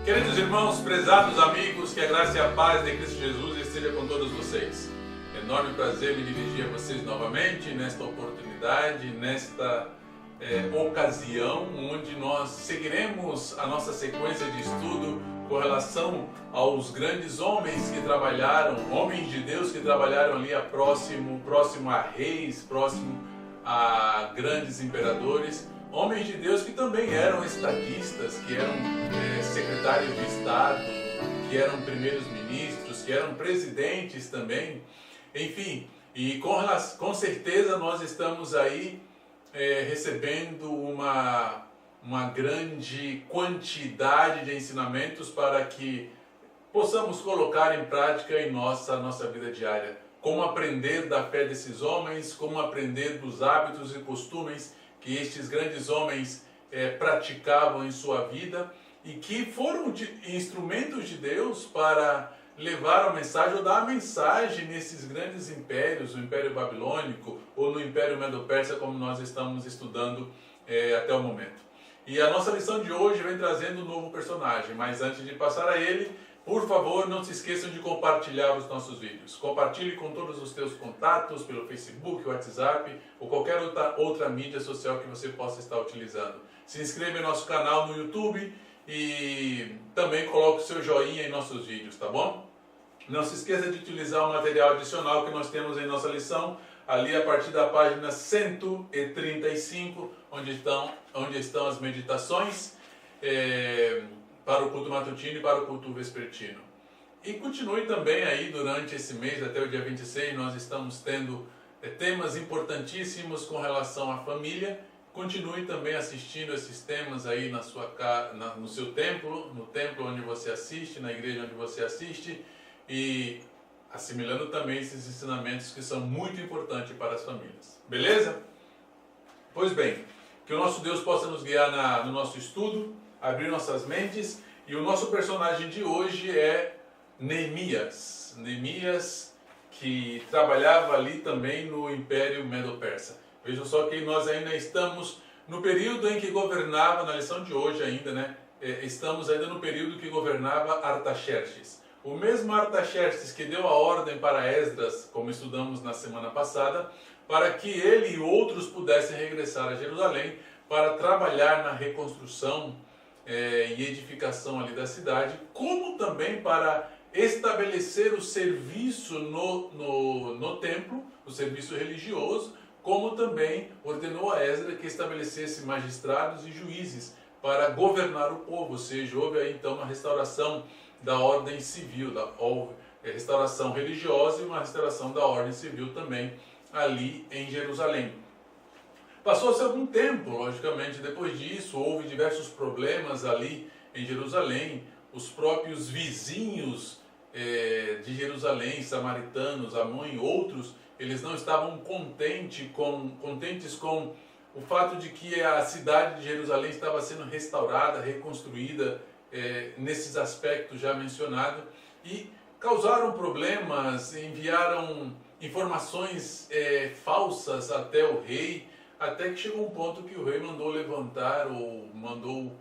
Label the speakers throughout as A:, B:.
A: Queridos irmãos, prezados amigos, que a graça e a paz de Cristo Jesus esteja com todos vocês. Enorme prazer me dirigir a vocês novamente nesta oportunidade, nesta ocasião onde nós seguiremos a nossa sequência de estudo com relação aos grandes homens que trabalharam, homens de Deus que trabalharam ali próximo a reis, próximo a grandes imperadores. Homens de Deus que também eram estadistas, que eram secretários de Estado, que eram primeiros ministros, que eram presidentes também. Enfim, e com certeza nós estamos aí recebendo uma grande quantidade de ensinamentos para que possamos colocar em prática em nossa vida diária. Como aprender da fé desses homens, como aprender dos hábitos e costumes que estes grandes homens praticavam em sua vida e que foram instrumentos de Deus para levar a mensagem ou dar a mensagem nesses grandes impérios, o Império Babilônico ou no Império Medo-Persa, como nós estamos estudando até o momento. E a nossa lição de hoje vem trazendo um novo personagem, mas antes de passar a ele, por favor, não se esqueçam de compartilhar os nossos vídeos. Compartilhe com todos os teus contatos pelo Facebook, WhatsApp ou qualquer outra mídia social que você possa estar utilizando. Se inscreva em nosso canal no YouTube e também coloque o seu joinha em nossos vídeos, tá bom? Não se esqueça de utilizar o material adicional que nós temos em nossa lição, ali a partir da página 135, onde estão as meditações para o culto matutino e para o culto vespertino. E continue também aí durante esse mês, até o dia 26, nós estamos tendo temas importantíssimos com relação à família. Continue também assistindo esses temas aí no seu templo, no templo onde você assiste, na igreja onde você assiste, e assimilando também esses ensinamentos que são muito importantes para as famílias. Beleza? Pois bem, que o nosso Deus possa nos guiar no nosso estudo, abrir nossas mentes, e o nosso personagem de hoje é Neemias. Neemias, que trabalhava ali também no Império Medo-Persa. Vejam só que nós ainda estamos no período em que governava, na lição de hoje ainda, né? Estamos ainda no período que governava Artaxerxes. O mesmo Artaxerxes que deu a ordem para Esdras, como estudamos na semana passada, para que ele e outros pudessem regressar a Jerusalém para trabalhar na reconstrução e edificação ali da cidade, como também para estabelecer o serviço no templo, o serviço religioso, como também ordenou a Esdras que estabelecesse magistrados e juízes para governar o povo, ou seja, houve aí então uma restauração da ordem civil, restauração religiosa e uma restauração da ordem civil também ali em Jerusalém. Passou-se algum tempo, logicamente, depois disso, houve diversos problemas ali em Jerusalém. Os próprios vizinhos de Jerusalém, samaritanos, Amon e outros, eles não estavam contentes com o fato de que a cidade de Jerusalém estava sendo restaurada, reconstruída nesses aspectos já mencionados, e causaram problemas, enviaram informações falsas até o rei, até que chegou um ponto que o rei mandou levantar ou mandou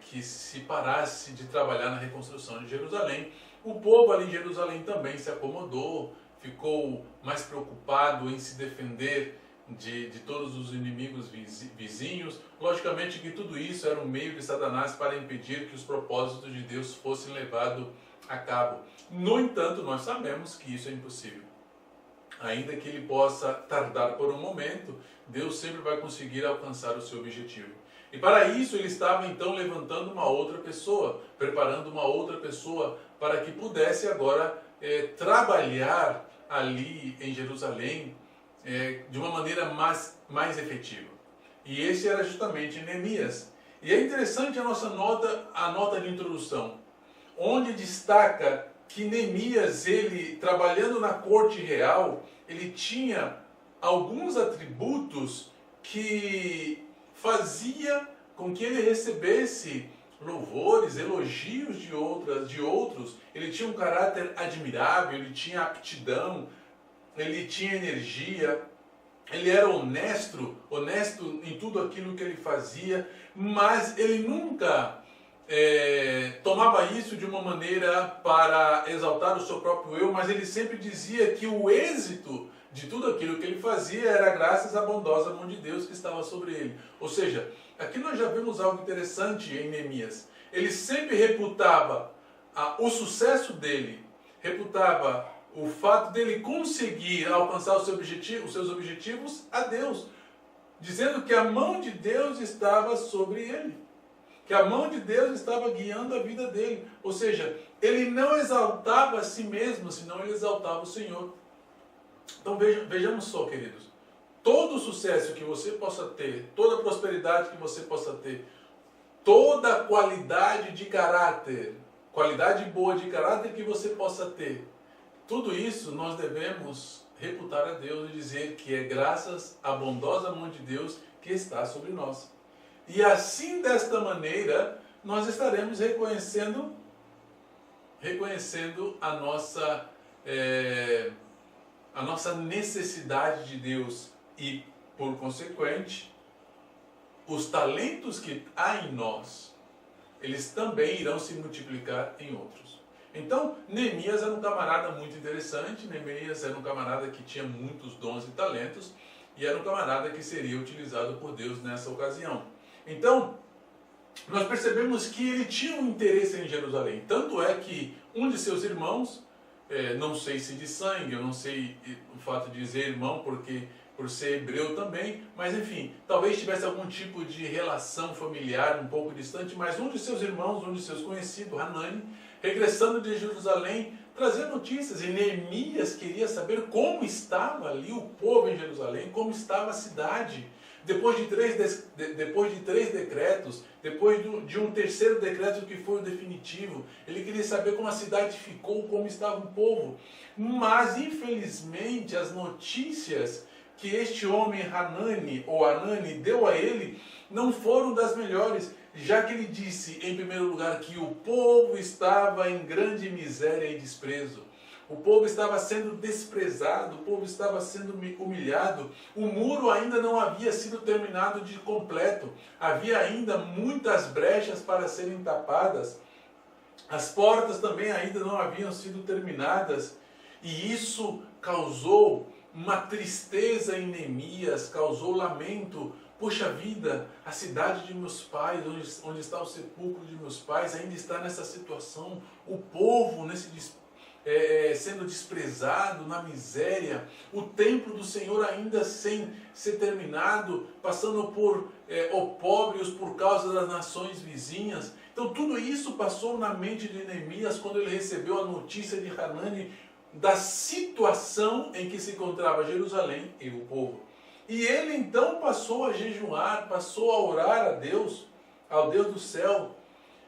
A: que se parasse de trabalhar na reconstrução de Jerusalém. O povo ali em Jerusalém também se acomodou, ficou mais preocupado em se defender de todos os inimigos vizinhos. Logicamente que tudo isso era um meio de Satanás para impedir que os propósitos de Deus fossem levados a cabo. No entanto, nós sabemos que isso é impossível. Ainda que ele possa tardar por um momento, Deus sempre vai conseguir alcançar o seu objetivo. E para isso ele estava então levantando uma outra pessoa, preparando uma outra pessoa para que pudesse agora trabalhar ali em Jerusalém de uma maneira mais efetiva. E esse era justamente Neemias. E é interessante a nota de introdução, onde destaca que Neemias, ele trabalhando na corte real, ele tinha alguns atributos que fazia com que ele recebesse louvores, elogios de outros. Ele tinha um caráter admirável, ele tinha aptidão, ele tinha energia, ele era honesto em tudo aquilo que ele fazia, mas ele nunca tomava isso de uma maneira para exaltar o seu próprio eu, mas ele sempre dizia que o êxito de tudo aquilo que ele fazia era graças à bondosa mão de Deus que estava sobre ele. Ou seja, aqui nós já vemos algo interessante em Neemias. Ele sempre reputava o sucesso dele, reputava o fato dele conseguir alcançar os seus objetivos a Deus, dizendo que a mão de Deus estava sobre ele, que a mão de Deus estava guiando a vida dele. Ou seja, ele não exaltava a si mesmo, senão ele exaltava o Senhor. Então vejamos só, queridos, todo o sucesso que você possa ter, toda a prosperidade que você possa ter, toda a qualidade de caráter, qualidade boa de caráter que você possa ter, tudo isso nós devemos reputar a Deus e dizer que é graças à bondosa mão de Deus que está sobre nós. E assim, desta maneira, nós estaremos reconhecendo a nossa necessidade de Deus e, por consequente, os talentos que há em nós, eles também irão se multiplicar em outros. Então, Neemias era um camarada muito interessante, Neemias era um camarada que tinha muitos dons e talentos, e era um camarada que seria utilizado por Deus nessa ocasião. Então, nós percebemos que ele tinha um interesse em Jerusalém, tanto é que um de seus irmãos, não sei se de sangue, eu não sei o fato de dizer irmão, porque por ser hebreu também, mas enfim, talvez tivesse algum tipo de relação familiar um pouco distante, mas um de seus irmãos, um de seus conhecidos, Hanani, regressando de Jerusalém, trazer notícias, e Neemias queria saber como estava ali o povo em Jerusalém, como estava a cidade. Depois de três decretos, depois de um terceiro decreto que foi o definitivo, ele queria saber como a cidade ficou, como estava o povo. Mas, infelizmente, as notícias que este homem Hanani deu a ele não foram das melhores, já que ele disse, em primeiro lugar, que o povo estava em grande miséria e desprezo. O povo estava sendo desprezado, o povo estava sendo humilhado, o muro ainda não havia sido terminado de completo, havia ainda muitas brechas para serem tapadas, as portas também ainda não haviam sido terminadas, e isso causou uma tristeza em Neemias, causou lamento. Poxa vida, a cidade de meus pais, onde está o sepulcro de meus pais, ainda está nessa situação, o povo sendo desprezado, na miséria, o templo do Senhor ainda sem ser terminado, passando por opróbrios por causa das nações vizinhas. Então tudo isso passou na mente de Neemias quando ele recebeu a notícia de Hanani da situação em que se encontrava Jerusalém e o povo. E ele então passou a jejuar, passou a orar a Deus, ao Deus do céu,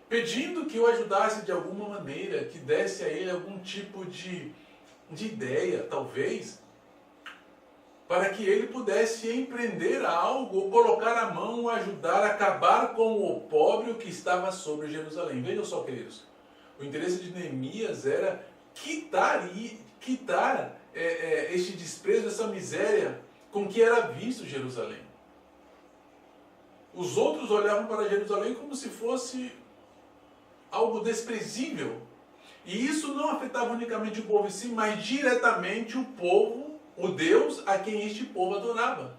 A: pedindo que o ajudasse de alguma maneira, que desse a ele algum tipo de ideia, talvez, para que ele pudesse empreender algo, ou colocar a mão, ajudar a acabar com o opróbrio que estava sobre Jerusalém. Vejam só, queridos, o interesse de Neemias era quitar este desprezo, essa miséria com que era visto Jerusalém. Os outros olhavam para Jerusalém como se fosse algo desprezível. E isso não afetava unicamente o povo em si, mas diretamente o povo, o Deus a quem este povo adorava.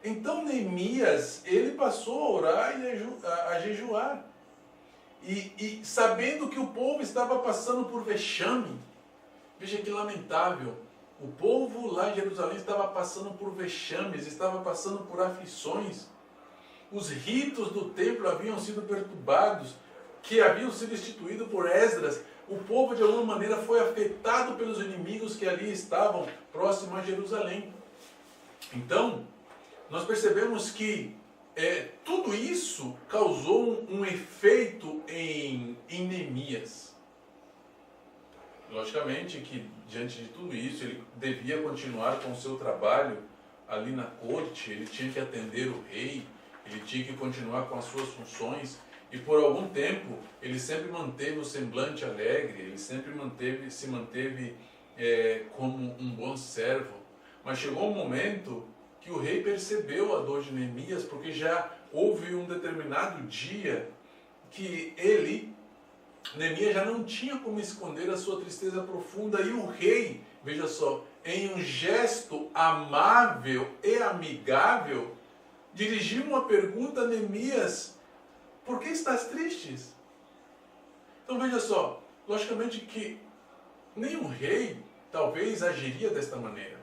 A: Então Neemias, ele passou a orar e a jejuar. E sabendo que o povo estava passando por vexame, veja que lamentável, o povo lá em Jerusalém estava passando por vexames, estava passando por aflições. Os ritos do templo haviam sido perturbados, que haviam sido instituídos por Esdras. O povo de alguma maneira foi afetado pelos inimigos que ali estavam próximos a Jerusalém. Então, nós percebemos que tudo isso causou um efeito em Neemias. Logicamente que, diante de tudo isso, ele devia continuar com o seu trabalho ali na corte, ele tinha que atender o rei, ele tinha que continuar com as suas funções, E por algum tempo ele sempre manteve o semblante alegre, ele sempre se manteve como um bom servo. Mas chegou um momento que o rei percebeu a dor de Neemias, porque já houve um determinado dia que Neemias já não tinha como esconder a sua tristeza profunda, e o rei, veja só, em um gesto amável e amigável, dirigiu uma pergunta a Neemias: por que estás triste? Então veja só, logicamente que nenhum rei talvez agiria desta maneira.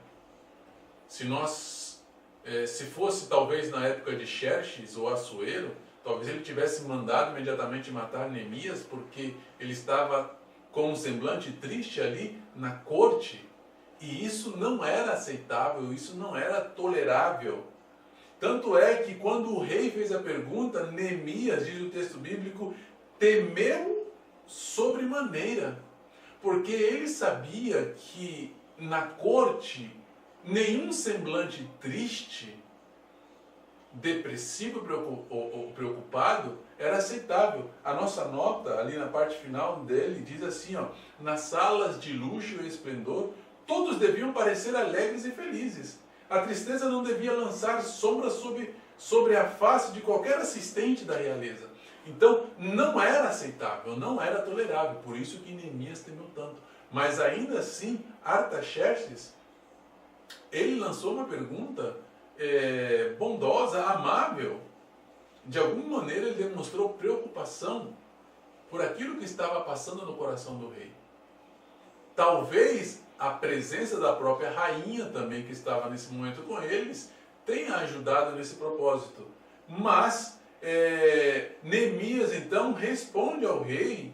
A: Se fosse talvez na época de Xerxes ou Assuero, talvez ele tivesse mandado imediatamente matar Neemias, porque ele estava com um semblante triste ali na corte, e isso não era aceitável, isso não era tolerável. Tanto é que quando o rei fez a pergunta, Neemias, diz o texto bíblico, temeu sobremaneira, porque ele sabia que na corte nenhum semblante triste, depressivo ou preocupado era aceitável. A nossa nota ali na parte final dele diz assim, nas salas de luxo e esplendor, todos deviam parecer alegres e felizes. A tristeza não devia lançar sombra sobre a face de qualquer assistente da realeza. Então, não era aceitável, não era tolerável. Por isso que Neemias temeu tanto. Mas ainda assim, Artaxerxes, ele lançou uma pergunta bondosa, amável. De alguma maneira ele demonstrou preocupação por aquilo que estava passando no coração do rei. Talvez a presença da própria rainha também, que estava nesse momento com eles, tenha ajudado nesse propósito. Mas Neemias então responde ao rei,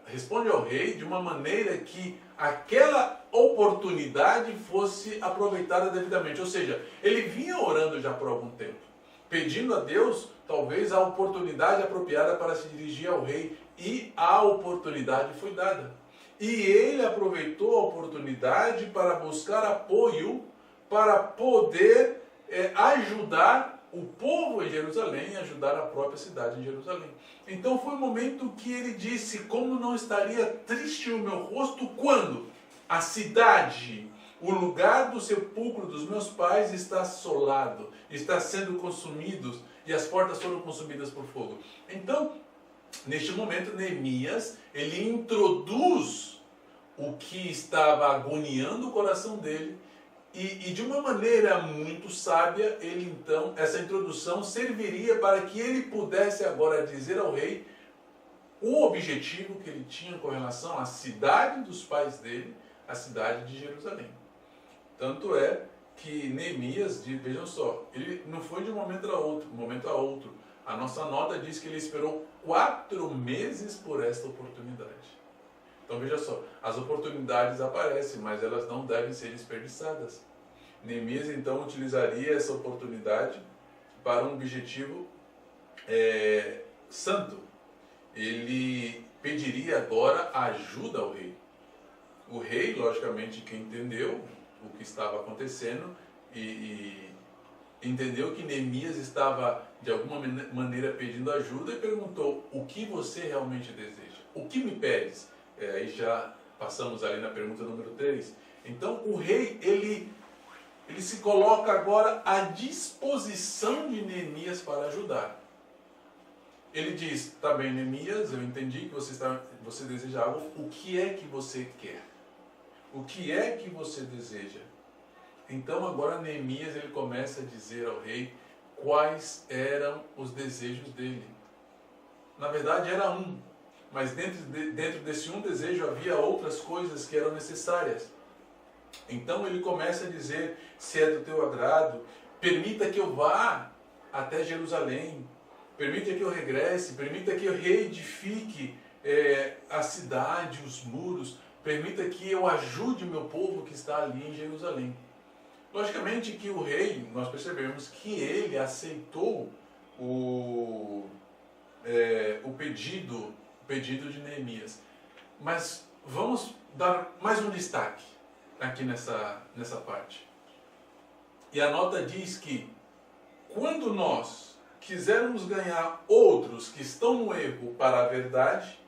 A: responde ao rei de uma maneira que aquela oportunidade fosse aproveitada devidamente. Ou seja, ele vinha orando já por algum tempo, pedindo a Deus talvez a oportunidade apropriada para se dirigir ao rei, e a oportunidade foi dada. E ele aproveitou a oportunidade para buscar apoio, para poder ajudar o povo em Jerusalém, ajudar a própria cidade em Jerusalém. Então foi o momento que ele disse: como não estaria triste o meu rosto quando a cidade, o lugar do sepulcro dos meus pais está assolado, está sendo consumido, e as portas foram consumidas por fogo. Então, neste momento, Neemias, ele introduz o que estava agoniando o coração dele, e de uma maneira muito sábia, essa introdução serviria para que ele pudesse agora dizer ao rei o objetivo que ele tinha com relação à cidade dos pais dele, a cidade de Jerusalém. Tanto é que Neemias, vejam só, ele não foi de um momento a outro. A nossa nota diz que ele esperou 4 meses por esta oportunidade. Então veja só, as oportunidades aparecem, mas elas não devem ser desperdiçadas. Neemias então utilizaria essa oportunidade para um objetivo santo. Ele pediria agora ajuda ao rei. O rei, logicamente, que entendeu o que estava acontecendo e entendeu que Neemias estava de alguma maneira pedindo ajuda, e perguntou: o que você realmente deseja? O que me pedes? Aí já passamos ali na pergunta número 3. Então o rei, ele se coloca agora à disposição de Neemias para ajudar. Ele diz: tá bem, Neemias, eu entendi que você deseja algo. O que é que você quer? O que é que você deseja? Então agora Neemias, ele começa a dizer ao rei quais eram os desejos dele. Na verdade era um, mas dentro desse um desejo havia outras coisas que eram necessárias. Então ele começa a dizer: se é do teu agrado, permita que eu vá até Jerusalém, permita que eu regresse, permita que eu reedifique a cidade, os muros, permita que eu ajude o meu povo que está ali em Jerusalém. Logicamente que o rei, nós percebemos que ele aceitou o pedido de Neemias. Mas vamos dar mais um destaque aqui nessa parte. E a nota diz que quando nós quisermos ganhar outros que estão no erro para a verdade,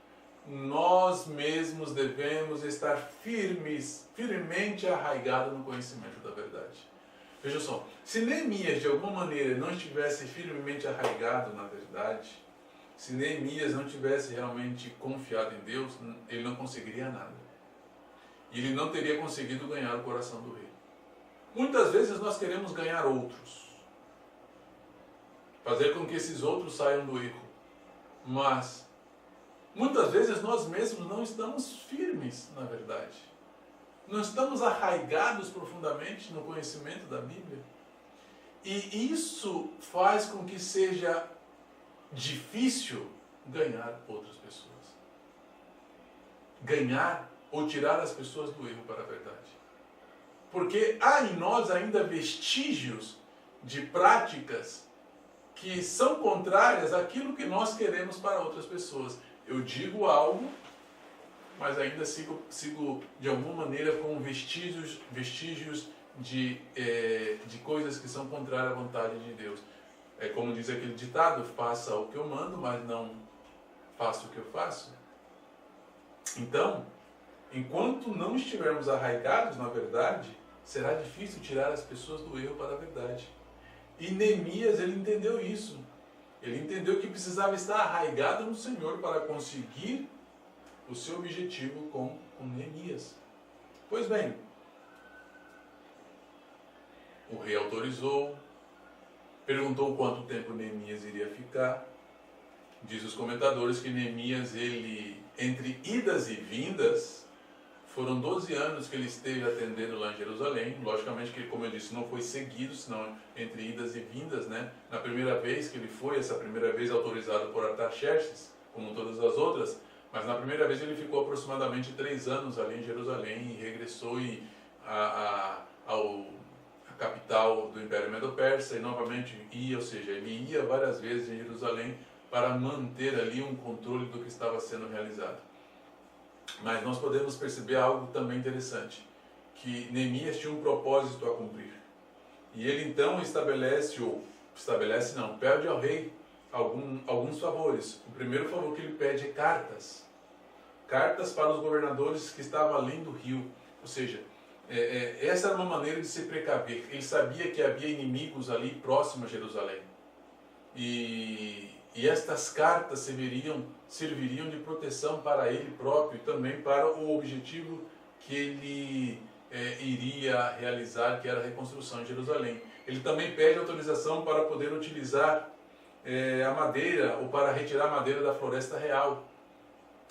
A: nós mesmos devemos estar firmemente arraigados no conhecimento da verdade. Veja só, se Neemias de alguma maneira não estivesse firmemente arraigado na verdade, se Neemias não tivesse realmente confiado em Deus, ele não conseguiria nada. E ele não teria conseguido ganhar o coração do rei. Muitas vezes nós queremos ganhar outros, fazer com que esses outros saiam do erro, mas muitas vezes nós mesmos não estamos firmes na verdade. Não estamos arraigados profundamente no conhecimento da Bíblia. E isso faz com que seja difícil ganhar outras pessoas. Ganhar ou tirar as pessoas do erro para a verdade. Porque há em nós ainda vestígios de práticas que são contrárias àquilo que nós queremos para outras pessoas. Eu digo algo, mas ainda sigo de alguma maneira com vestígios de coisas que são contrárias à vontade de Deus. É como diz aquele ditado, faça o que eu mando, mas não faça o que eu faço. Então, enquanto não estivermos arraigados na verdade, será difícil tirar as pessoas do erro para a verdade. E Neemias, ele entendeu isso. Ele entendeu que precisava estar arraigado no Senhor para conseguir o seu objetivo com Neemias. Pois bem, o rei autorizou, perguntou quanto tempo Neemias iria ficar. Diz os comentadores que Neemias, ele, entre idas e vindas, foram 12 anos que ele esteve atendendo lá em Jerusalém. Logicamente que, como eu disse, não foi seguido, senão entre idas e vindas, né? Na primeira vez que ele foi, essa primeira vez autorizado por Artaxerxes, como todas as outras, mas na primeira vez ele ficou aproximadamente 3 anos ali em Jerusalém e regressou à capital do Império Medo-Persa e novamente ia, ou seja, ele ia várias vezes em Jerusalém para manter ali um controle do que estava sendo realizado. Mas nós podemos perceber algo também interessante, que Neemias tinha um propósito a cumprir. E ele então pede ao rei alguns favores. O primeiro favor que ele pede é cartas. Cartas para os governadores que estavam além do rio. Ou seja, essa era uma maneira de se precaver. Ele sabia que havia inimigos ali próximo a Jerusalém. E estas cartas serviriam de proteção para ele próprio e também para o objetivo que ele iria realizar, que era a reconstrução de Jerusalém. Ele também pede autorização para poder utilizar a madeira, ou para retirar a madeira da floresta real.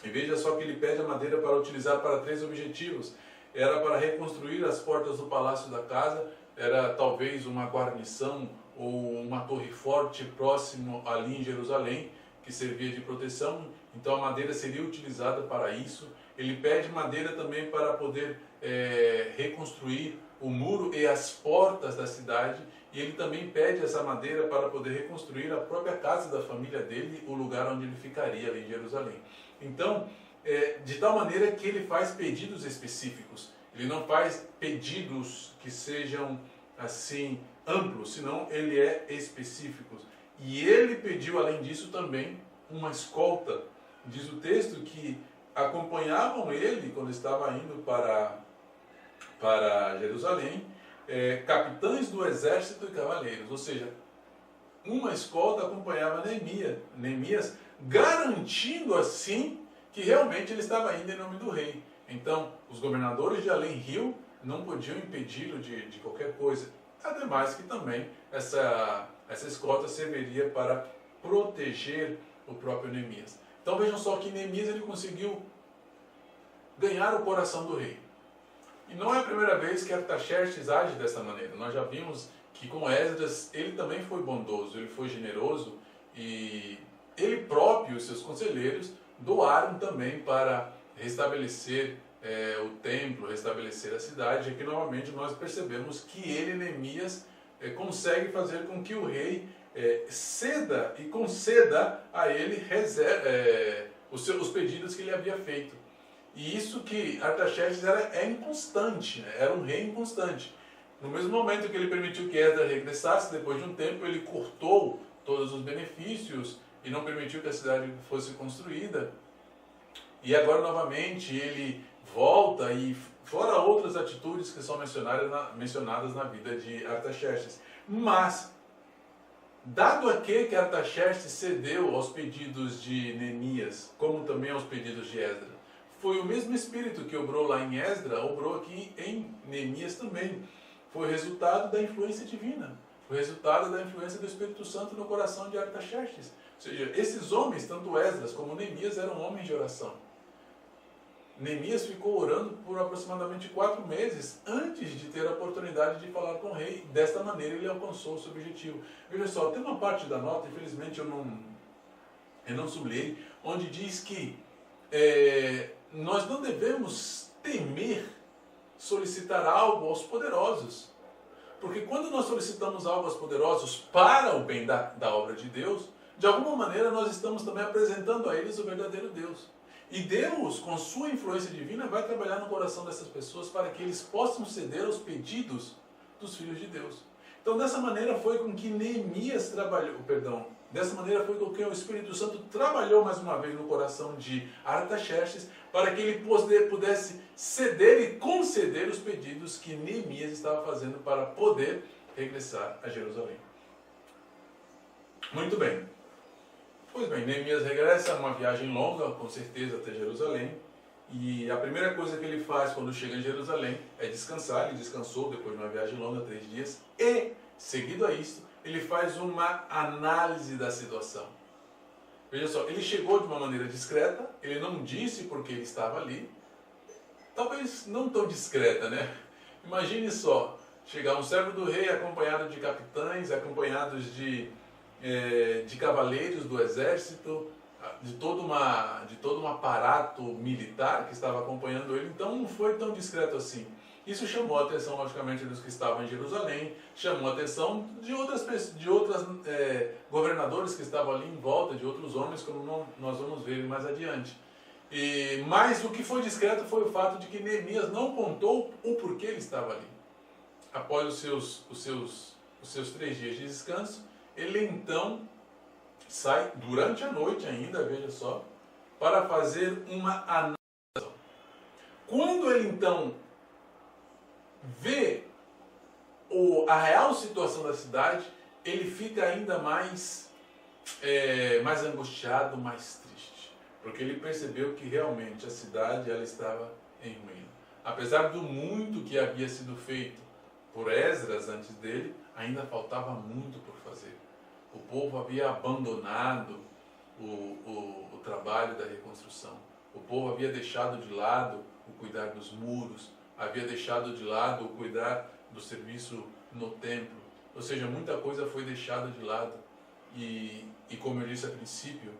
A: E veja só que ele pede a madeira para utilizar para 3 objetivos. Era para reconstruir as portas do palácio da casa, era talvez uma guarnição ou uma torre forte próximo ali em Jerusalém, que servia de proteção. Então a madeira seria utilizada para isso. Ele pede madeira também para poder reconstruir o muro e as portas da cidade. E ele também pede essa madeira para poder reconstruir a própria casa da família dele, o lugar onde ele ficaria ali em Jerusalém. Então, de tal maneira que ele faz pedidos específicos. Ele não faz pedidos que sejam assim amplos, senão ele é específico. E ele pediu, além disso, também uma escolta. Diz o texto que acompanhavam ele quando estava indo para Jerusalém, capitães do exército e cavaleiros. Ou seja, uma escolta acompanhava Neemias, garantindo assim que realmente ele estava indo em nome do rei. Então, os governadores de além-rio não podiam impedi-lo de qualquer coisa. Ademais que também essa escolta serviria para proteger o próprio Neemias. Então vejam só que Neemias ele conseguiu ganhar o coração do rei. E não é a primeira vez que Artaxerxes age dessa maneira. Nós já vimos que com Esdras ele também foi bondoso, ele foi generoso e ele próprio e seus conselheiros doaram também para restabelecer o templo, restabelecer a cidade. Aqui novamente nós percebemos que ele, Neemias, consegue fazer com que o rei ceda e conceda a ele os pedidos que ele havia feito. E isso que Artaxerxes é inconstante, né? Era um rei inconstante. No mesmo momento que ele permitiu que Esdras regressasse, depois de um tempo ele cortou todos os benefícios e não permitiu que a cidade fosse construída. E agora novamente ele volta, e fora outras atitudes que são mencionadas na vida de Artaxerxes. Mas, dado que Artaxerxes cedeu aos pedidos de Neemias, como também aos pedidos de Esdras, foi o mesmo espírito que obrou lá em Esdras, obrou aqui em Neemias também. Foi resultado da influência divina. Foi resultado da influência do Espírito Santo no coração de Artaxerxes. Ou seja, esses homens, tanto Esdras como Neemias, eram homens de oração. Neemias ficou orando por aproximadamente 4 meses antes de ter a oportunidade de falar com o rei. Desta maneira ele alcançou o seu objetivo. Veja só, tem uma parte da nota, infelizmente eu não sublinhei, onde diz que nós não devemos temer solicitar algo aos poderosos. Porque quando nós solicitamos algo aos poderosos para o bem da obra de Deus, de alguma maneira nós estamos também apresentando a eles o verdadeiro Deus. E Deus, com sua influência divina, vai trabalhar no coração dessas pessoas para que eles possam ceder aos pedidos dos filhos de Deus. Então, dessa maneira foi com que Neemias dessa maneira foi com que o Espírito Santo trabalhou mais uma vez no coração de Artaxerxes, para que ele pudesse ceder e conceder os pedidos que Neemias estava fazendo para poder regressar a Jerusalém. Muito bem. Pois bem, Neemias regressa, uma viagem longa, com certeza, até Jerusalém. E a primeira coisa que ele faz quando chega em Jerusalém é descansar. Ele descansou depois de uma viagem longa, 3 dias. E, seguido a isso, ele faz uma análise da situação. Veja só, ele chegou de uma maneira discreta, ele não disse porque ele estava ali. Talvez não tão discreta, né? Imagine só, chegar um servo do rei acompanhado de capitães, acompanhados de cavaleiros do exército, de todo um aparato militar que estava acompanhando ele. Então não foi tão discreto assim. Isso chamou a atenção, logicamente, dos que estavam em Jerusalém, chamou a atenção de outras governadores que estavam ali em volta, de outros homens, como nós vamos ver mais adiante. Mas o que foi discreto foi o fato de que Neemias não contou o porquê ele estava ali. Após os seus 3 dias de descanso, ele então sai durante a noite ainda, veja só, para fazer uma análise. Quando ele então vê a real situação da cidade, ele fica ainda mais angustiado, mais triste, porque ele percebeu que realmente a cidade ela estava em ruína. Apesar do muito que havia sido feito por Esdras antes dele, ainda faltava muito por fazer. O povo havia abandonado o trabalho da reconstrução. O povo havia deixado de lado o cuidar dos muros, havia deixado de lado o cuidar do serviço no templo. Ou seja, muita coisa foi deixada de lado. E como eu disse a princípio,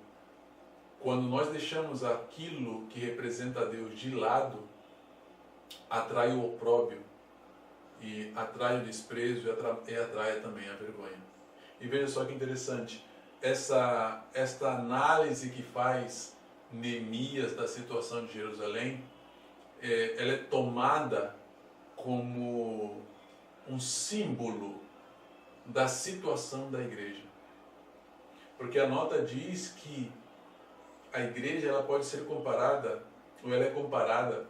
A: quando nós deixamos aquilo que representa a Deus de lado, atrai o opróbrio, e atrai o desprezo, e atrai também a vergonha. E veja só que interessante, esta análise que faz Neemias da situação de Jerusalém, ela é tomada como um símbolo da situação da igreja. Porque a nota diz que a igreja ela pode ser comparada, ou ela é comparada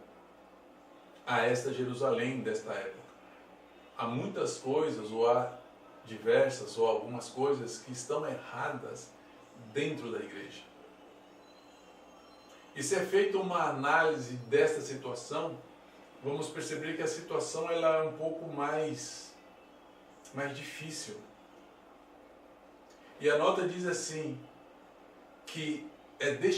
A: a esta Jerusalém desta época. Há muitas coisas, ou há diversas, ou algumas coisas que estão erradas dentro da igreja. E se é feita uma análise desta situação, vamos perceber que a situação ela é um pouco mais difícil. E a nota diz assim, que é do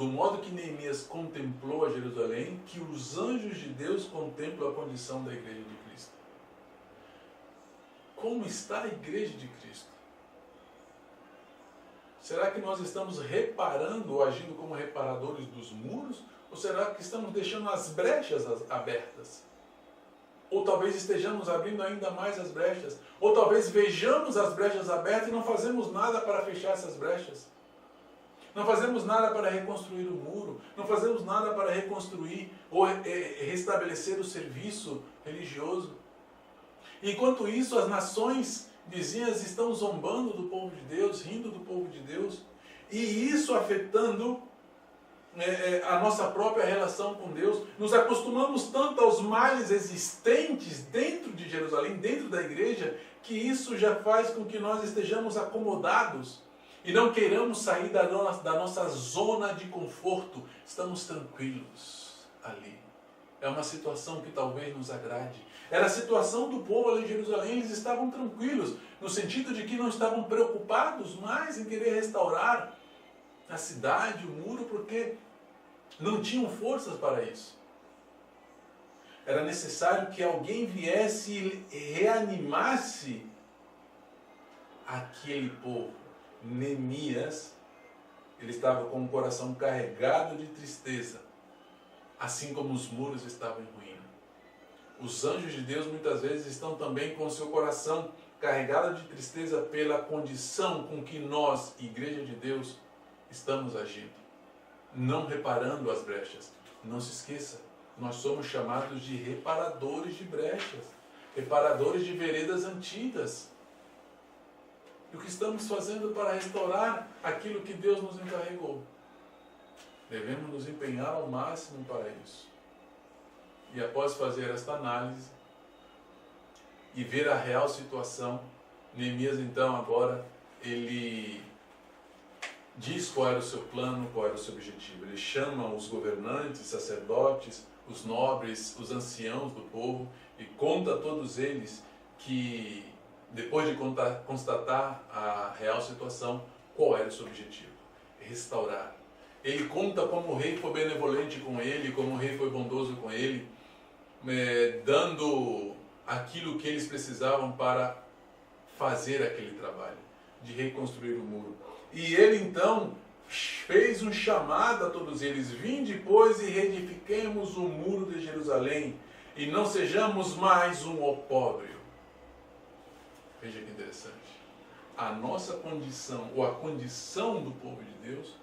A: modo que Neemias contemplou a Jerusalém, que os anjos de Deus contemplam a condição da igreja de Cristo. Como está a igreja de Cristo? Será que nós estamos reparando ou agindo como reparadores dos muros? Ou será que estamos deixando as brechas abertas? Ou talvez estejamos abrindo ainda mais as brechas? Ou talvez vejamos as brechas abertas e não fazemos nada para fechar essas brechas? Não fazemos nada para reconstruir o muro, não fazemos nada para reconstruir ou restabelecer o serviço religioso. Enquanto isso, as nações vizinhas estão zombando do povo de Deus, rindo do povo de Deus, e isso afetando a nossa própria relação com Deus. Nos acostumamos tanto aos males existentes dentro de Jerusalém, dentro da igreja, que isso já faz com que nós estejamos acomodados e não queiramos sair da nossa zona de conforto. Estamos tranquilos ali. É uma situação que talvez nos agrade. Era a situação do povo ali em Jerusalém. Eles estavam tranquilos, no sentido de que não estavam preocupados mais em querer restaurar a cidade, o muro, porque não tinham forças para isso. Era necessário que alguém viesse e reanimasse aquele povo. Neemias, ele estava com o coração carregado de tristeza, assim como os muros estavam em ruína. Os anjos de Deus muitas vezes estão também com o seu coração carregado de tristeza pela condição com que nós, Igreja de Deus, estamos agindo, não reparando as brechas. Não se esqueça, nós somos chamados de reparadores de brechas, reparadores de veredas antigas. E o que estamos fazendo para restaurar aquilo que Deus nos encarregou? Devemos nos empenhar ao máximo para isso. E após fazer esta análise e ver a real situação, Neemias então agora ele diz qual era o seu plano, qual era o seu objetivo. Ele chama os governantes, sacerdotes, os nobres, os anciãos do povo e conta a todos eles que, depois de constatar a real situação, qual era o seu objetivo? Restaurar. Ele conta como o rei foi benevolente com ele, como o rei foi bondoso com ele, dando aquilo que eles precisavam para fazer aquele trabalho, de reconstruir o muro. E ele então fez um chamado a todos eles: vinde, pois, e reedifiquemos o muro de Jerusalém, e não sejamos mais um opróbrio. Veja que interessante. A nossa condição, ou a condição do povo de Deus,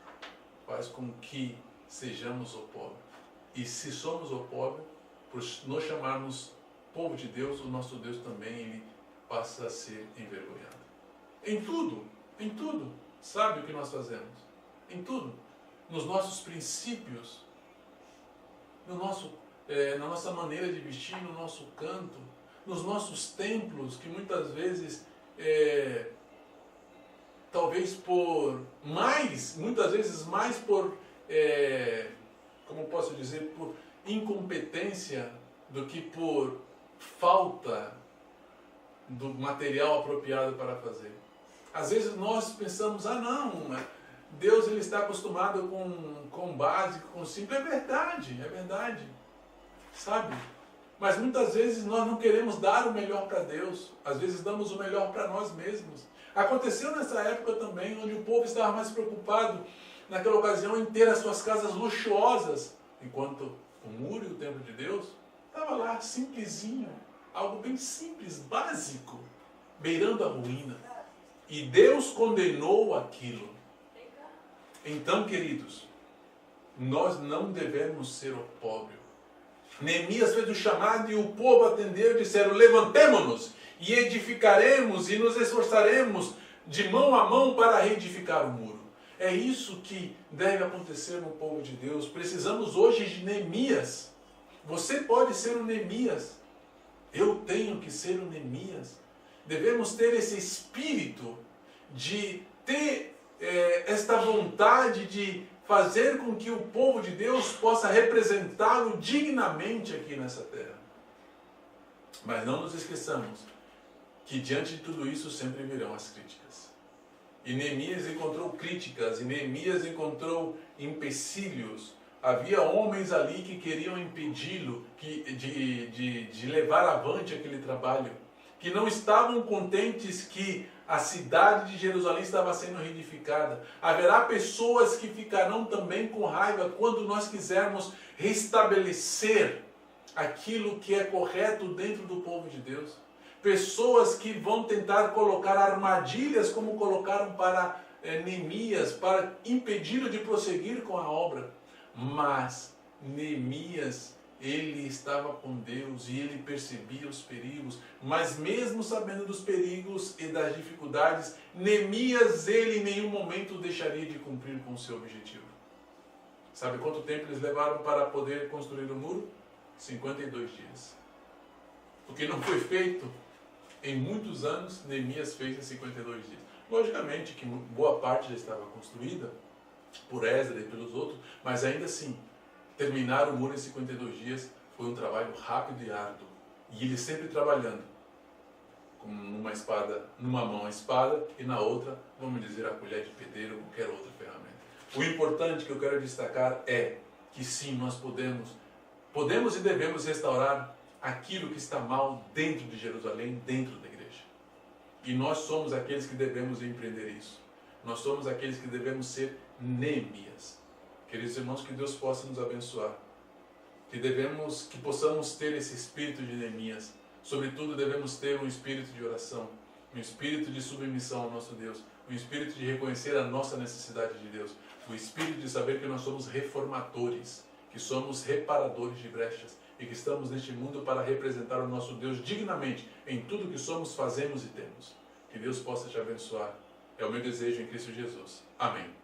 A: faz com que sejamos opróbrio. E se somos opróbrio, por nos chamarmos povo de Deus, o nosso Deus também ele passa a ser envergonhado. Em tudo, sabe o que nós fazemos? Em tudo. Nos nossos princípios, na nossa maneira de vestir, no nosso canto, nos nossos templos, que muitas vezes, muitas vezes mais por, como posso dizer, por incompetência do que por falta do material apropriado para fazer. Às vezes nós pensamos, Deus ele está acostumado com básico, com simples. É verdade, sabe? Mas muitas vezes nós não queremos dar o melhor para Deus, às vezes damos o melhor para nós mesmos. Aconteceu nessa época também, onde o povo estava mais preocupado, naquela ocasião, em ter as suas casas luxuosas, enquanto o muro e o templo de Deus estava lá, simplesinho, algo bem simples, básico, beirando a ruína. E Deus condenou aquilo. Então, queridos, nós não devemos ser opróbrio. Neemias fez o chamado e o povo atendeu e disseram: levantemo-nos e edificaremos e nos esforçaremos de mão a mão para reedificar o muro. É isso que deve acontecer no povo de Deus. Precisamos hoje de Neemias. Você pode ser um Neemias. Eu tenho que ser um Neemias. Devemos ter esse espírito de ter esta vontade de fazer com que o povo de Deus possa representá-lo dignamente aqui nessa terra. Mas não nos esqueçamos que diante de tudo isso sempre virão as críticas. E Neemias encontrou críticas, e Neemias encontrou empecilhos. Havia homens ali que queriam impedi-lo de levar avante aquele trabalho, que não estavam contentes que a cidade de Jerusalém estava sendo reedificada. Haverá pessoas que ficarão também com raiva quando nós quisermos restabelecer aquilo que é correto dentro do povo de Deus. Pessoas que vão tentar colocar armadilhas como colocaram para Neemias, para impedi-lo de prosseguir com a obra. Mas Neemias, ele estava com Deus e ele percebia os perigos, mas mesmo sabendo dos perigos e das dificuldades, Neemias, ele em nenhum momento deixaria de cumprir com o seu objetivo. Sabe quanto tempo eles levaram para poder construir o muro? 52 dias. O que não foi feito em muitos anos, Neemias fez em 52 dias. Logicamente que boa parte já estava construída por Esdras e pelos outros, mas ainda assim, terminar o muro em 52 dias foi um trabalho rápido e árduo. E ele sempre trabalhando, com numa mão a espada e na outra, vamos dizer, a colher de pedreiro ou qualquer outra ferramenta. O importante que eu quero destacar é que sim, nós podemos e devemos restaurar aquilo que está mal dentro de Jerusalém, dentro da igreja. E nós somos aqueles que devemos empreender isso. Nós somos aqueles que devemos ser Neemias. Queridos irmãos, que Deus possa nos abençoar. Que possamos ter esse espírito de Neemias. Sobretudo, devemos ter um espírito de oração, um espírito de submissão ao nosso Deus, um espírito de reconhecer a nossa necessidade de Deus, o espírito de saber que nós somos reformadores, que somos reparadores de brechas e que estamos neste mundo para representar o nosso Deus dignamente em tudo que somos, fazemos e temos. Que Deus possa te abençoar. É o meu desejo em Cristo Jesus. Amém.